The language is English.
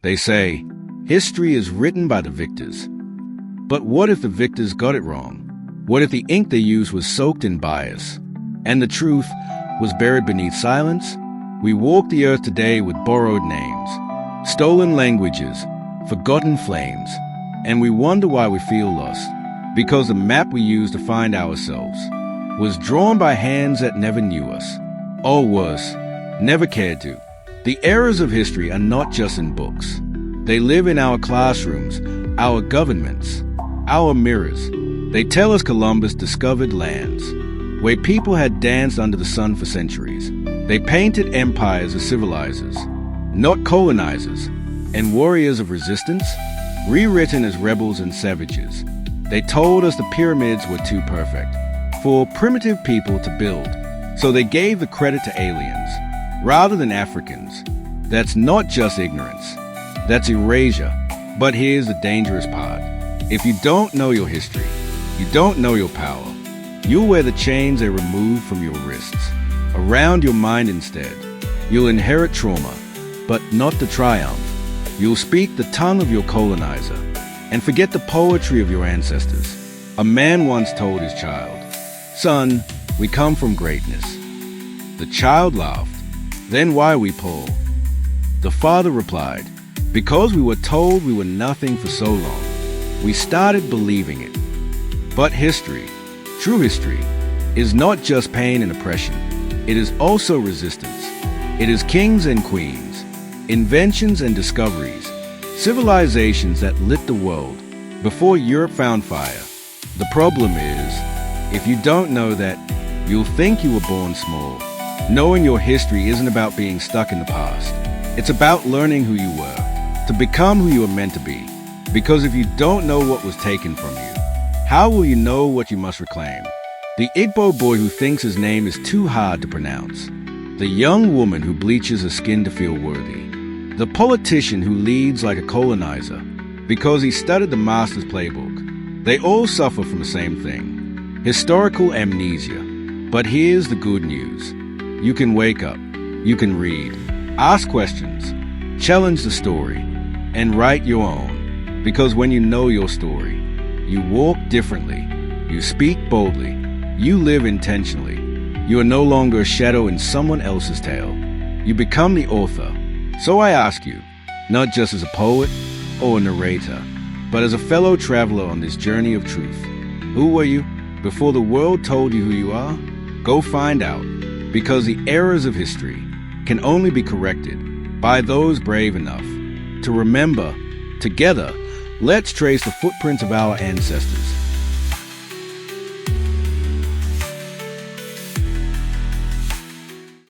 They say, history is written by the victors. But what if the victors got it wrong? What if the ink they used was soaked in bias, and the truth was buried beneath silence? We walk the earth today with borrowed names, stolen languages, forgotten flames, and we wonder why we feel lost, because the map we use to find ourselves was drawn by hands that never knew us, or worse, never cared to. The errors of history are not just in books. They live in our classrooms, our governments, our mirrors. They tell us Columbus discovered lands where people had danced under the sun for centuries. They painted empires as civilizers, not colonizers, and warriors of resistance, rewritten as rebels and savages. They told us the pyramids were too perfect for primitive people to build, so they gave the credit to aliens rather than Africans. That's not just ignorance, that's erasure. But here's the dangerous part. If you don't know your history, you don't know your power. You'll wear the chains they removed from your wrists around your mind instead. You'll inherit trauma, but not the triumph. You'll speak the tongue of your colonizer and forget the poetry of your ancestors. A man once told his child, "Son, we come from greatness." The child laughed. "Then why we poor?" The father replied, "Because we were told we were nothing for so long. We started believing it." But history, true history, is not just pain and oppression. It is also resistance. It is kings and queens, inventions and discoveries, civilizations that lit the world before Europe found fire. The problem is, if you don't know that, you'll think you were born small. Knowing your history isn't about being stuck in the past. It's about learning who you were, to become who you were meant to be. Because if you don't know what was taken from you, how will you know what you must reclaim? The Igbo boy who thinks his name is too hard to pronounce. The young woman who bleaches her skin to feel worthy. The politician who leads like a colonizer because he studied the master's playbook. They all suffer from the same thing, historical amnesia. But here's the good news. You can wake up, you can read, ask questions, challenge the story, and write your own. Because when you know your story, you walk differently, you speak boldly, you live intentionally. You are no longer a shadow in someone else's tale. You become the author. So I ask you, not just as a poet or a narrator, but as a fellow traveler on this journey of truth, who were you before the world told you who you are? Go find out, because the errors of history can only be corrected by those brave enough to remember. Together, let's trace the footprints of our ancestors